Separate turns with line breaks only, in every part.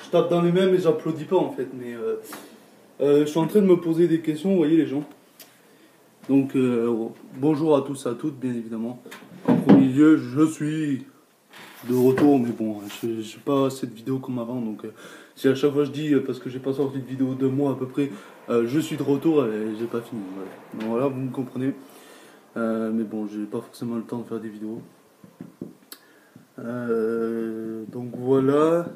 je tape dans les mêmes et j'applaudis pas en fait. Mais je suis en train de me poser des questions, vous voyez les gens. Donc bonjour à tous et à toutes, bien évidemment. En premier lieu, je suis de retour, mais bon, je n'ai pas cette vidéo comme avant. Donc si à chaque fois je dis, parce que j'ai pas sorti de vidéo 2 mois à peu près, je suis de retour et j'ai pas fini. Voilà. Donc voilà, vous me comprenez. Mais bon, j'ai pas forcément le temps de faire des vidéos. Donc voilà.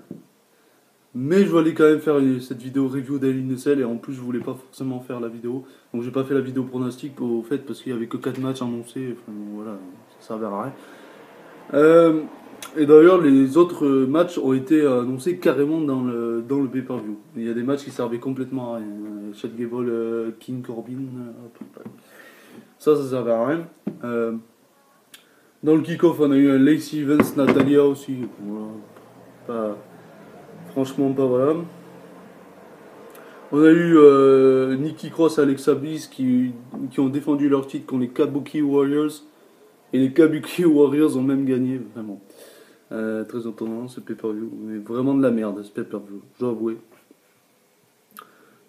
Mais je voulais quand même faire cette vidéo review d'Ali Nessel et en plus je voulais pas forcément faire la vidéo. Donc j'ai pas fait la vidéo pronostic au fait parce qu'il y avait que 4 matchs annoncés. Enfin voilà, ça servait à rien. Et d'ailleurs les autres matchs ont été annoncés carrément dans le pay-per-view. Il y a des matchs qui servaient complètement à rien. Chad Gable, King Corbin, tout. Ça servait à rien. Dans le kick-off on a eu un Lacey Evans, Natalia aussi. Voilà. Franchement pas voilà. On a eu Nikki Cross et Alexa Bliss qui ont défendu leur titre contre les Kabuki Warriors. Et les Kabuki Warriors ont même gagné, vraiment. Très étonnant ce pay-per-view. Mais vraiment de la merde ce pay-per-view, je dois avouer.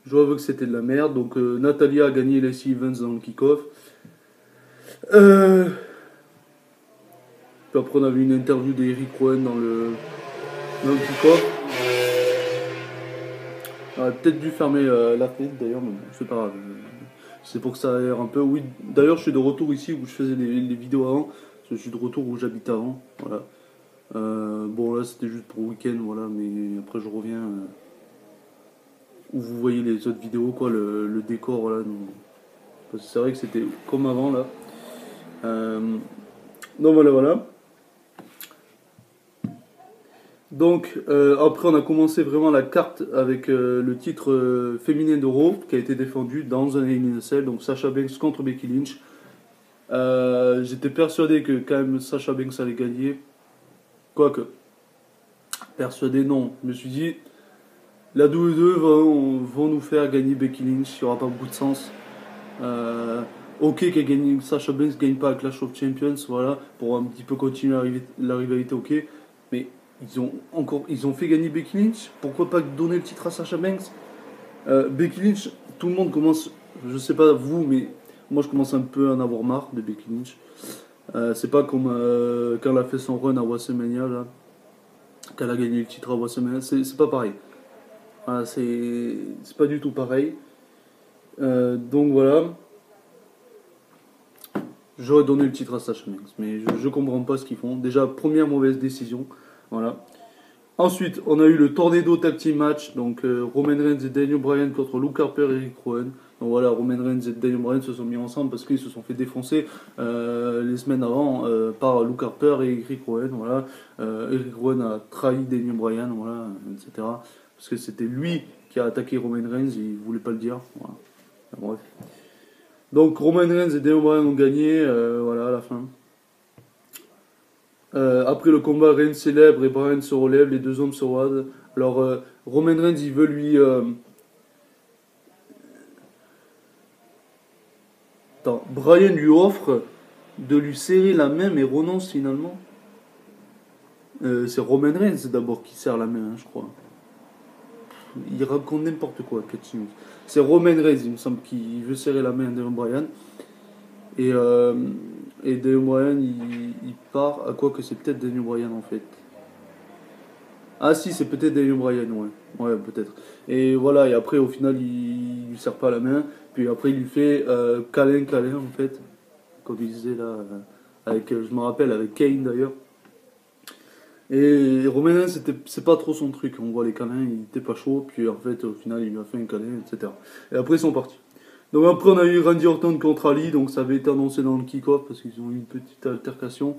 Je dois avouer que c'était de la merde. Donc Natalia a gagné Lacey Evans dans le kick-off. Puis après on a vu une interview d'Eric Rowan dans le kick-off. J'aurais peut-être dû fermer la fenêtre d'ailleurs, mais bon, c'est pas grave. C'est pour que ça aère un peu. Oui, d'ailleurs, je suis de retour ici où je faisais les vidéos avant. Parce que je suis de retour où j'habitais avant. Voilà. Bon, là, c'était juste pour le week-end, voilà. Mais après, je reviens où vous voyez les autres vidéos, quoi. Le décor, voilà. Parce que c'est vrai que c'était comme avant, là. Donc, voilà. Donc après on a commencé vraiment la carte avec le titre féminin de Raw qui a été défendu dans un Hell in a Cell, donc Sasha Banks contre Becky Lynch. J'étais persuadé que quand même Sasha Banks allait gagner, quoique persuadé non, je me suis dit la WWE vont nous faire gagner Becky Lynch, il n'y aura pas beaucoup de sens. Ok que Sasha Banks gagne pas à Clash of Champions, voilà, pour un petit peu continuer la rivalité, ok, mais ils ont fait gagner Becky Lynch. Pourquoi pas donner le titre à Sasha Banks? Becky Lynch, tout le monde commence, je sais pas vous, mais moi je commence un peu à en avoir marre de Becky Lynch. C'est pas comme quand elle a fait son run à WrestleMania là, qu'elle a gagné le titre à WrestleMania, c'est pas pareil. Voilà, c'est pas du tout pareil. Donc voilà. J'aurais donné le titre à Sasha Banks, mais je comprends pas ce qu'ils font. Déjà, première mauvaise décision. Voilà. Ensuite, on a eu le Tornado Tag Team Match, donc Roman Reigns et Daniel Bryan contre Luke Harper et Eric Rowan. Donc voilà, Roman Reigns et Daniel Bryan se sont mis ensemble parce qu'ils se sont fait défoncer les semaines avant par Luke Harper et Eric Rowan. Voilà. Eric Rowan a trahi Daniel Bryan, voilà, etc. Parce que c'était lui qui a attaqué Roman Reigns, il voulait pas le dire. Voilà. Bref. Donc Roman Reigns et Daniel Bryan ont gagné, voilà, à la fin. Après le combat, Reigns célèbre et Bryan se relève, les deux hommes se rodent. Alors Roman Reigns il veut lui... Attends, Bryan lui offre de lui serrer la main mais renonce finalement. C'est Roman Reigns d'abord qui serre la main, hein, je crois. Il raconte n'importe quoi, Catch News. C'est Roman Reigns, il me semble, qui veut serrer la main de Bryan. Et Daniel Bryan, il part. À quoi que c'est peut-être Daniel Bryan en fait. Ah si, c'est peut-être Daniel Bryan, ouais. Ouais, peut-être. Et voilà, et après au final, il lui serre pas la main. Puis après, il lui fait câlin en fait. Comme il disait là, avec, je me rappelle, avec Kane d'ailleurs. Et Roman Reigns, c'est pas trop son truc. On voit les câlins, il était pas chaud. Puis en fait, au final, il lui a fait un câlin, etc. Et après, ils sont partis. Donc après on a eu Randy Orton contre Ali, donc ça avait été annoncé dans le kick-off parce qu'ils ont eu une petite altercation.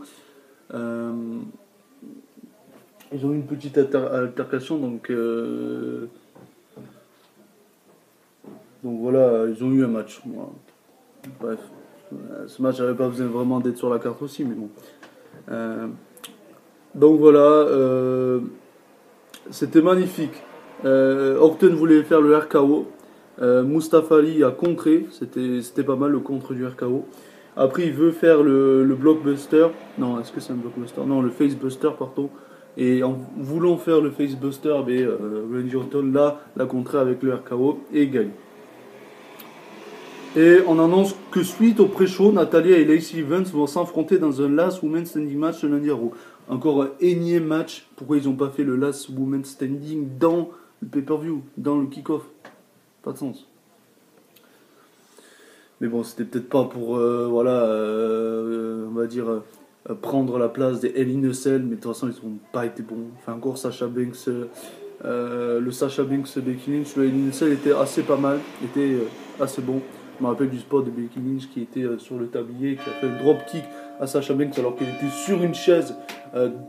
Donc voilà, ils ont eu un match. Voilà. Bref, ce match n'avait pas besoin vraiment d'être sur la carte aussi, mais bon. Donc voilà, c'était magnifique. Orton voulait faire le RKO. Mustafa Ali a contré, c'était pas mal le contre du RKO. Après il veut faire le blockbuster. Non, est-ce que c'est un blockbuster? Non, le facebuster, pardon. Et en voulant faire le facebuster, Randy Orton l'a contré avec le RKO et gagne. Et on annonce que suite au pré-show, Natalia et Lacey Evans vont s'affronter dans un Last Women's Standing match le lundi à Raw. Encore un énième match. Pourquoi ils n'ont pas fait le Last Women's Standing dans le pay-per-view, dans le kick-off? Pas de sens. Mais bon, c'était peut-être pas pour, on va dire, prendre la place des Hell in a Cell, mais de toute façon, ils n'ont pas été bons. Enfin, encore Sasha Banks, le Sasha Banks Becky Lynch, le Hell in a Cell était assez pas mal, était assez bon. Je me rappelle du spot de Becky Lynch qui était sur le tablier, qui a fait un drop kick à Sasha Banks alors qu'elle était sur une chaise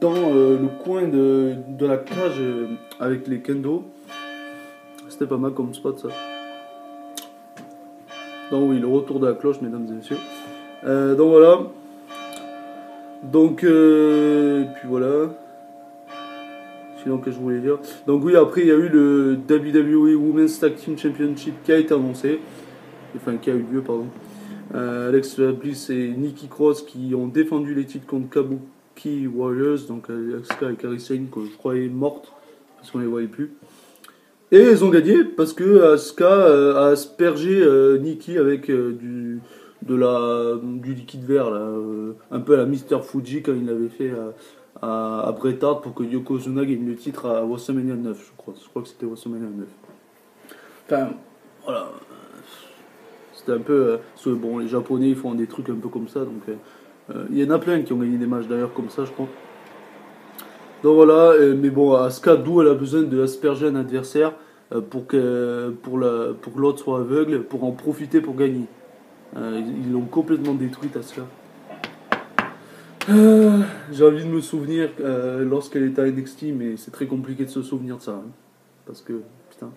dans le coin de la cage avec les kendo. C'était pas mal comme spot ça. Donc oui, le retour de la cloche, mesdames et messieurs. Donc voilà. Donc, et puis voilà. Sinon, que je voulais dire. Donc oui, après, il y a eu le WWE Women's Tag Team Championship qui a été annoncé. Enfin, qui a eu lieu, pardon. Alexa Bliss et Nikki Cross qui ont défendu les titres contre Kabuki Warriors. Donc Asuka et Kairi Sane, que je croyais mortes, parce qu'on les voyait plus. Et ils ont gagné parce que Asuka a aspergé Nikki avec du liquide vert, là, un peu à la Mr. Fuji quand il l'avait fait à Bret Hart pour que Yokozuna gagne le titre à WrestleMania 9, je crois. Je crois que c'était WrestleMania 9. Enfin, voilà. C'était un peu... bon, les Japonais, ils font des trucs un peu comme ça, donc... il y en a plein qui ont gagné des matchs d'ailleurs comme ça, je crois. Donc voilà, mais bon, Asuka, d'où elle a besoin de asperger un adversaire pour que l'autre soit aveugle, pour en profiter pour gagner. Ils l'ont complètement détruite, Asuka. J'ai envie de me souvenir lorsqu'elle était à NXT, mais c'est très compliqué de se souvenir de ça. Hein, parce que, putain,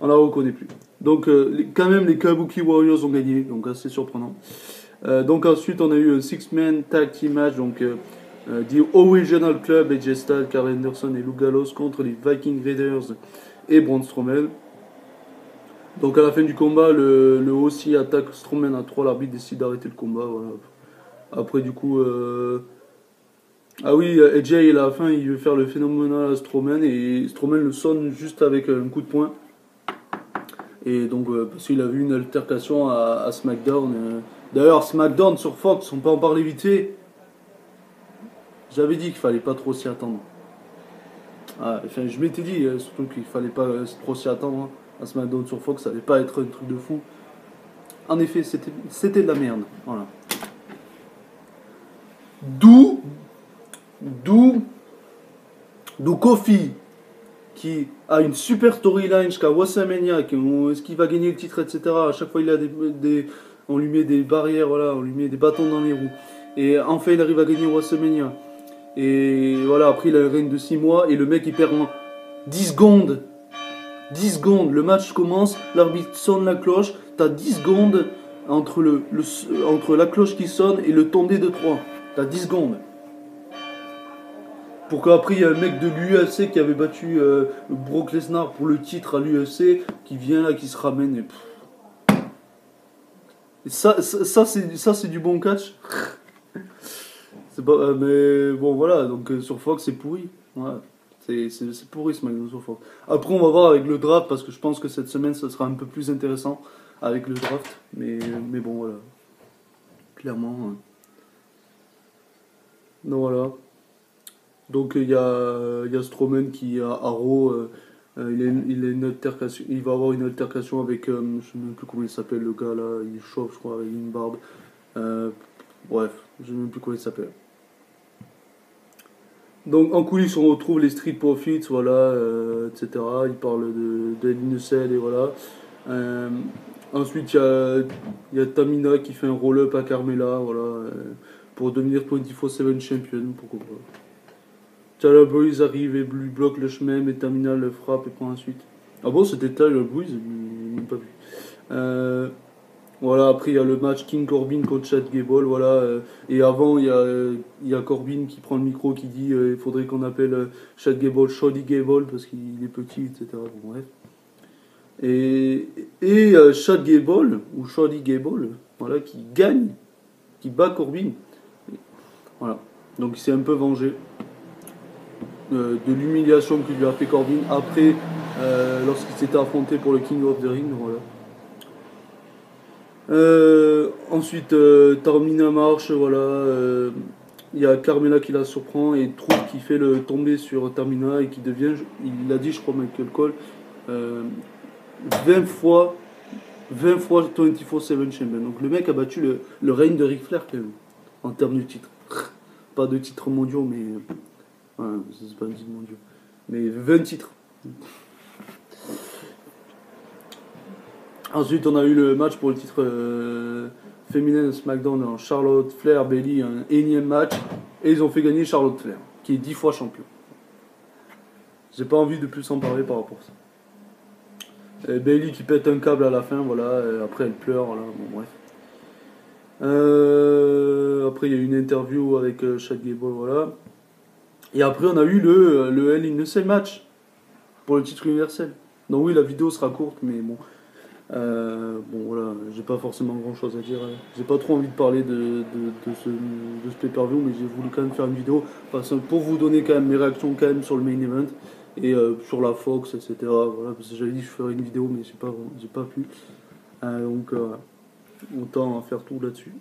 on la reconnaît plus. Donc, quand même, les Kabuki Warriors ont gagné, donc assez surprenant. Donc ensuite, on a eu un 6-man tag team match, donc... The Original Club, AJ Styles, Karl Anderson et Luke Gallows contre les Viking Raiders et Braun Strowman. Donc à la fin du combat, le OC attaque Strowman à 3, l'arbitre décide d'arrêter le combat. Voilà. Après du coup... Ah oui, AJ à la fin il veut faire le phénoménal à Strowman et Strowman le sonne juste avec un coup de poing. Et donc parce qu'il a vu une altercation à SmackDown. D'ailleurs SmackDown sur Fox, on peut en parler vite fait. J'avais dit qu'il fallait pas trop s'y attendre. Ah, enfin, je m'étais dit surtout qu'il fallait pas trop s'y attendre. Hein. À SmackDown sur Fox, ça allait pas être un truc de fou. En effet, c'était de la merde. Voilà. D'où Kofi, qui a une super storyline jusqu'à WrestleMania, est-ce qu'il va gagner le titre, etc. À chaque fois, il a on lui met des barrières, voilà, on lui met des bâtons dans les roues. Et enfin, il arrive à gagner WrestleMania. Et voilà, après il a un règne de 6 mois et le mec il perd en 10 secondes. 10 secondes, le match commence, l'arbitre sonne la cloche, t'as 10 secondes entre la cloche qui sonne et le tombé de 3. T'as 10 secondes. Pour qu'après il y a un mec de l'UFC qui avait battu Brock Lesnar pour le titre à l'UFC qui vient là, qui se ramène et ça c'est du bon catch. C'est pas, mais bon voilà, donc sur Fox c'est pourri. Voilà. C'est pourri ce McDo sur Fox. Après on va voir avec le draft parce que je pense que cette semaine ça sera un peu plus intéressant avec le draft. Mais bon voilà. Clairement. Donc voilà. Donc il y a Strowman qui à Raw, il a une altercation, il va avoir une altercation avec, je sais même plus comment il s'appelle le gars là, il est chauve je crois avec une barbe. Bref, je sais même plus comment il s'appelle. Donc en coulisses on retrouve les Street Profits, voilà, etc. Il parle de Nusel et voilà. Ensuite il y a Tamina qui fait un roll-up à Carmella, voilà, pour devenir 24/7 champion, pourquoi pas. Tyler Breeze arrive et lui bloque le chemin, mais Tamina le frappe et prend la suite. Ah bon, c'était Tyler Breeze, je n'ai pas vu. Voilà, après il y a le match King Corbin contre Chad Gable, voilà. Et avant, il y a Corbin qui prend le micro, qui dit il faudrait qu'on appelle Chad Gable Shoddy Gable parce qu'il est petit, etc. Bon, bref. Et Chad Gable, ou Shoddy Gable, voilà, qui gagne, qui bat Corbin. Voilà. Donc il s'est un peu vengé. de l'humiliation que lui a fait Corbin après, lorsqu'il s'était affronté pour le King of the Ring. Voilà. Ensuite, Tamina marche, voilà. Il y a Carmella qui la surprend et trouve qui fait le tomber sur Tamina et qui devient, il l'a dit, je crois, Michael Cole, 20 fois 24/7 champion. Donc le mec a battu le règne de Ric Flair quand même, en termes de titres. Pas de titres mondiaux, mais. Ouais, c'est pas un titre mondiaux. Mais 20 titres. Ensuite, on a eu le match pour le titre féminin de SmackDown en Charlotte Flair, Bayley, un énième match. Et ils ont fait gagner Charlotte Flair, qui est 10 fois champion. J'ai pas envie de plus en parler par rapport à ça. Et Bayley qui pète un câble à la fin, voilà. Et après, elle pleure, voilà. Bon, bref. Après, il y a eu une interview avec Chad Gable, voilà. Et après, on a eu le Hell in a Cell match pour le titre universel. Donc oui, la vidéo sera courte, mais bon. Bon voilà, j'ai pas forcément grand chose à dire. J'ai pas trop envie de parler de ce pay-per-view, mais j'ai voulu quand même faire une vidéo pour vous donner quand même mes réactions quand même sur le main event et sur la Fox, etc. Voilà, parce que j'avais dit que je ferais une vidéo, mais j'ai pas pu. Donc autant faire tout là-dessus.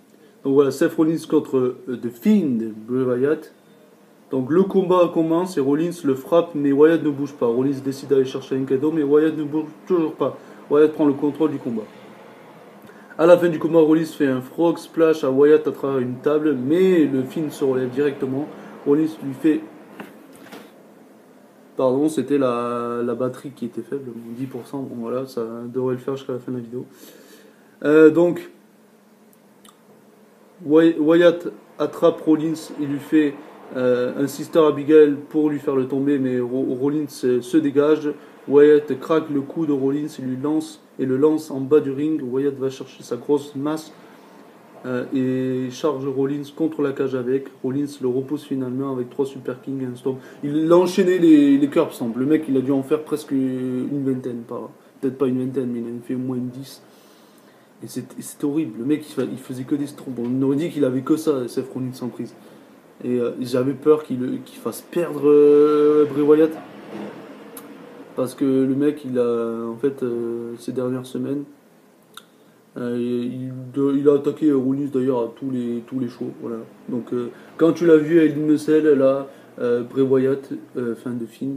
Donc voilà, Seth Rollins contre The Fiend, Bray Wyatt. Donc le combat commence et Rollins le frappe, mais Wyatt ne bouge pas. Rollins décide d'aller chercher un cadeau, mais Wyatt ne bouge toujours pas. Wyatt prend le contrôle du combat. À la fin du combat, Rollins fait un frog splash à Wyatt à travers une table, mais le Fiend se relève directement. Rollins lui fait... Pardon, c'était la batterie qui était faible, 10%. Bon voilà, ça devrait le faire jusqu'à la fin de la vidéo. Donc, Wyatt attrape Rollins, il lui fait un Sister Abigail pour lui faire le tomber, mais Rollins se dégage. Wyatt craque le cou de Rollins et le lance en bas du ring. Wyatt va chercher sa grosse masse et charge Rollins contre la cage avec. Rollins le repousse finalement avec 3 super kings et un stomp. Il a enchaîné les curb stomp. Le mec, il a dû en faire presque une vingtaine, peut-être pas une vingtaine, mais il en a fait au moins une 10. Et c'était horrible. Le mec, il faisait que des stomps. On aurait dit qu'il avait que ça, Seth Rollins sans prise. Et j'avais peur qu'il fasse perdre Bray Wyatt. Parce que le mec, il a, en fait, ces dernières semaines, il a attaqué Rollins d'ailleurs à tous les shows. Voilà. Donc, quand tu l'as vu à Hell in a Cell, là, Bray Wyatt, fin de Fiend,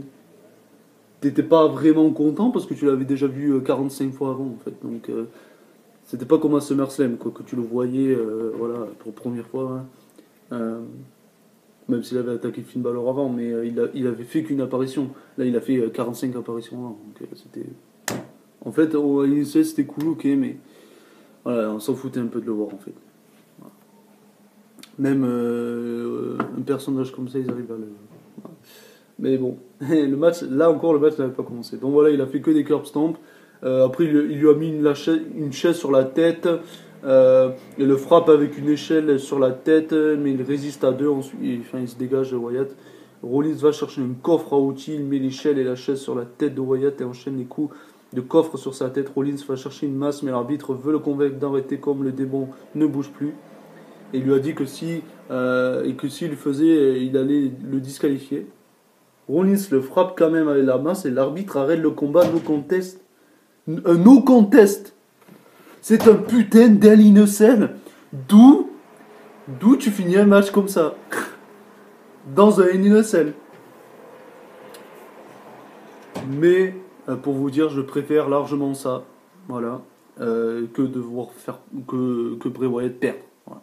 t'étais pas vraiment content parce que tu l'avais déjà vu 45 fois avant, en fait. Donc, c'était pas comme à SummerSlam, quoi, que tu le voyais, voilà, pour la première fois. Hein. Même s'il avait attaqué Finn Balor avant, mais il avait fait qu'une apparition. Là, il a fait 45 apparitions avant. Donc, c'était... En fait, au initial, c'était cool, ok, mais voilà, on s'en foutait un peu de le voir, en fait. Voilà. Même un personnage comme ça, ils arrivent à le... Voilà. Mais bon, le match, là encore, le match n'avait pas commencé. Donc voilà, il a fait que des curb stomp. Après, il lui a mis une chaise sur la tête. Il le frappe avec une échelle sur la tête, mais il résiste à deux. Ensuite, il se dégage de Wyatt. Rollins va chercher un coffre à outils, il met l'échelle et la chaise sur la tête de Wyatt et enchaîne les coups de coffre sur sa tête. Rollins va chercher une masse, mais l'arbitre veut le convaincre d'arrêter comme le démon ne bouge plus. Et il lui a dit que s'il le faisait, il allait le disqualifier. Rollins le frappe quand même avec la masse et l'arbitre arrête le combat. No contest. Un no contest. C'est un putain d'Hell in a Cell. D'où tu finis un match comme ça dans un Hell in a Cell. Mais pour vous dire, je préfère largement ça, voilà, que de voir faire que Bray Wyatt perdre. Voilà.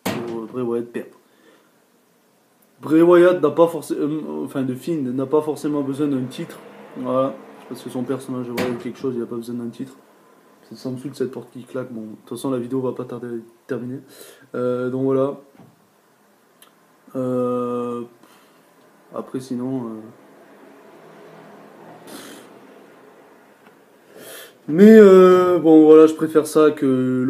Que Bray Wyatt perdre. Bray Wyatt n'a pas forcément, enfin de Fiend n'a pas forcément besoin d'un titre, voilà, parce que son personnage voilà quelque chose, il n'a pas besoin d'un titre. C'est en dessous de cette porte qui claque. Bon, de toute façon, la vidéo va pas tarder à terminer. Donc voilà. Après, sinon. Mais bon, voilà, je préfère ça que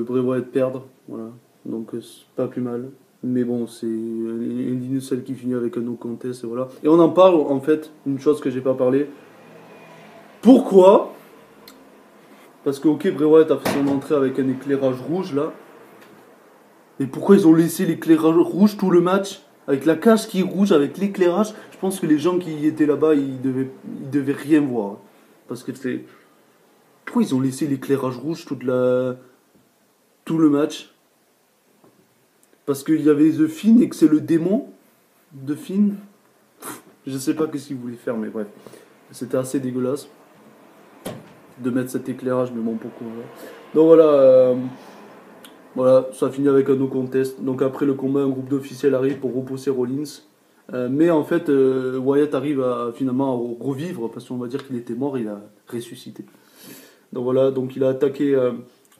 Bray Wyatt perdre. Voilà. Donc, c'est pas plus mal. Mais bon, c'est une celle qui finit avec un no contest. Et voilà. Et on en parle, en fait, une chose que j'ai pas parlé. Pourquoi ? Parce que, ok, Bray Wyatt a fait son entrée avec un éclairage rouge, là. Mais pourquoi ils ont laissé l'éclairage rouge tout le match ? avec la cage qui est rouge, avec l'éclairage, je pense que les gens qui étaient là-bas, ils devaient rien voir. Parce que c'est... Pourquoi ils ont laissé l'éclairage rouge tout le match? Parce qu'il y avait The Fiend et que c'est le démon de Fiend. Je sais pas qu'est-ce qu'ils voulaient faire, mais bref. C'était assez dégueulasse de mettre cet éclairage, mais bon, pourquoi. Donc voilà, ça finit avec un no contest. Donc après le combat, un groupe d'officiels arrive pour repousser Rollins. Mais en fait, Wyatt arrive finalement à revivre, parce qu'on va dire qu'il était mort, il a ressuscité. Donc voilà, donc il a attaqué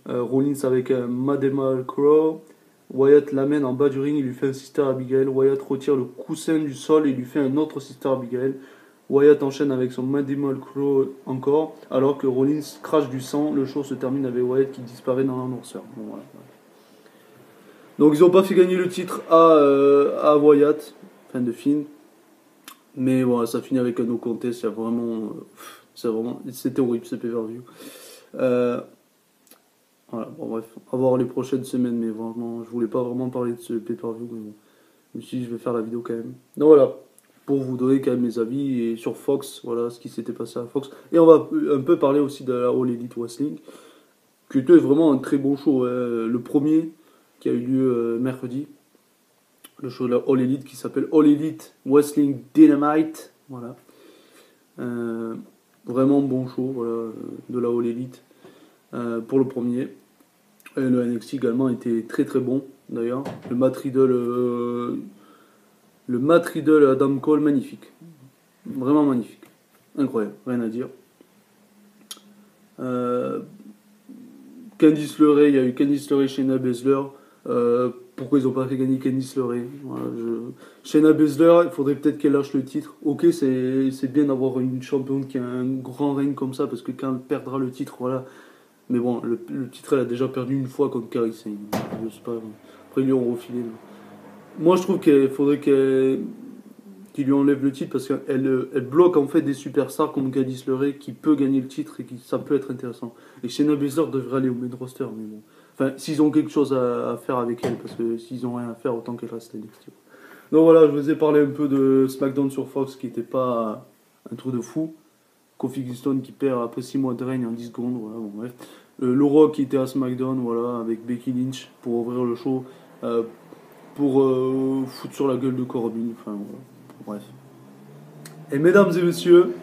Rollins avec un Madema Crow. Wyatt l'amène en bas du ring, il lui fait un Sister Abigail. Wyatt retire le coussin du sol et lui fait un autre Sister Abigail. Wyatt enchaîne avec son Madema Crow encore, alors que Rollins crache du sang. Le show se termine avec Wyatt qui disparaît dans la noirceur. Bon, voilà. Donc ils n'ont pas fait gagner le titre à Wyatt, fin de film. Mais voilà, ça finit avec un no contest. C'était horrible ce pay-per-view. Voilà, bon bref, à voir les prochaines semaines, mais vraiment, je voulais pas vraiment parler de ce pay-per-view, mais bon, je me suis dit, je vais faire la vidéo quand même. Donc voilà, pour vous donner quand même mes avis et sur Fox, voilà ce qui s'était passé à Fox. Et on va un peu parler aussi de la All Elite Wrestling, qui était vraiment un très bon show. Le premier qui a eu lieu mercredi, le show de la All Elite qui s'appelle All Elite Wrestling Dynamite, voilà. Vraiment bon show, voilà, de la All Elite. Pour le premier. Et le NXT également était très très bon d'ailleurs. Le Matt Riddle Adam Cole, magnifique. Vraiment magnifique. Incroyable, rien à dire. Candice LeRae, il y a eu Candice LeRae, Shayna Baszler. Pourquoi ils n'ont pas fait gagner Candice LeRae? Voilà, Shayna Baszler, il faudrait peut-être qu'elle lâche le titre. Ok, c'est bien d'avoir une championne qui a un grand règne comme ça, parce que quand elle perdra le titre, voilà. Mais bon, le titre, elle a déjà perdu une fois contre Kairi Sane. Je sais pas. Après, ils lui ont refilé. Moi, je trouve qu'il faudrait qu'il lui enlève le titre parce qu'elle bloque en fait des superstars comme Candice LeRae qui peut gagner le titre et ça peut être intéressant. Et Shayna Baszler devrait aller au main roster, mais bon. Enfin, s'ils ont quelque chose à faire avec elle, parce que s'ils ont rien à faire, autant qu'elle reste à NXT. Donc voilà, je vous ai parlé un peu de SmackDown sur Fox qui n'était pas un truc de fou. Kofi Kingston qui perd après 6 mois de règne en 10 secondes, voilà, bon bref. Le Rock qui était à SmackDown, voilà, avec Becky Lynch pour ouvrir le show, pour foutre sur la gueule de Corbin, enfin voilà, bref. Et mesdames et messieurs,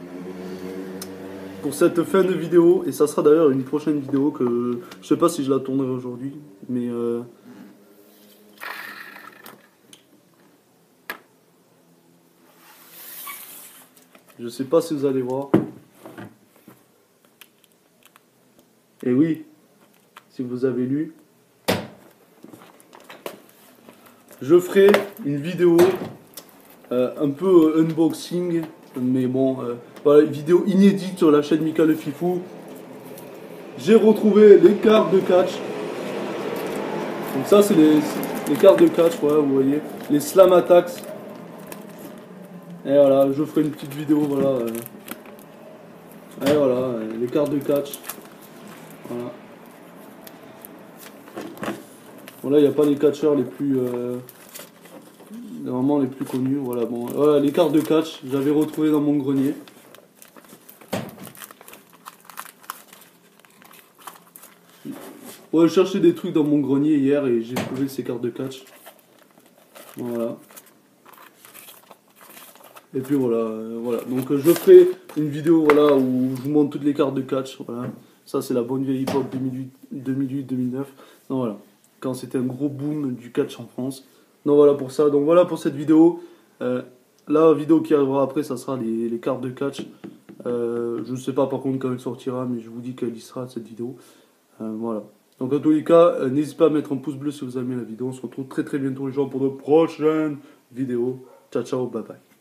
pour cette fin de vidéo, et ça sera d'ailleurs une prochaine vidéo que je sais pas si je la tournerai aujourd'hui, mais je sais pas si vous allez voir. Et oui, si vous avez lu, je ferai une vidéo un peu unboxing, mais bon, voilà, une vidéo inédite sur la chaîne Mika le Fifou. J'ai retrouvé les cartes de catch. Donc ça, c'est les cartes de catch, voilà, vous voyez, les Slam Attacks. Et voilà, je ferai une petite vidéo, voilà. Et voilà, les cartes de catch. Voilà. Bon là, il n'y a pas les catcheurs les plus... vraiment les plus connus. Voilà, bon, voilà, les cartes de catch, j'avais retrouvé dans mon grenier. Ouais, je cherchais des trucs dans mon grenier hier et j'ai trouvé ces cartes de catch. Voilà. Et puis voilà, voilà. Donc je ferai une vidéo voilà, où je vous montre toutes les cartes de catch. Voilà. Ça c'est la bonne vieille époque 2008-2009. Donc voilà. Quand c'était un gros boom du catch en France. Donc voilà pour ça. Donc voilà pour cette vidéo. La vidéo qui arrivera après, ça sera les cartes de catch. Je ne sais pas par contre quand elle sortira, mais je vous dis qu'elle y sera cette vidéo. Voilà. Donc en tous les cas, n'hésitez pas à mettre un pouce bleu si vous avez aimé la vidéo. On se retrouve très très bientôt les gens pour de prochaines vidéos. Ciao ciao, bye bye.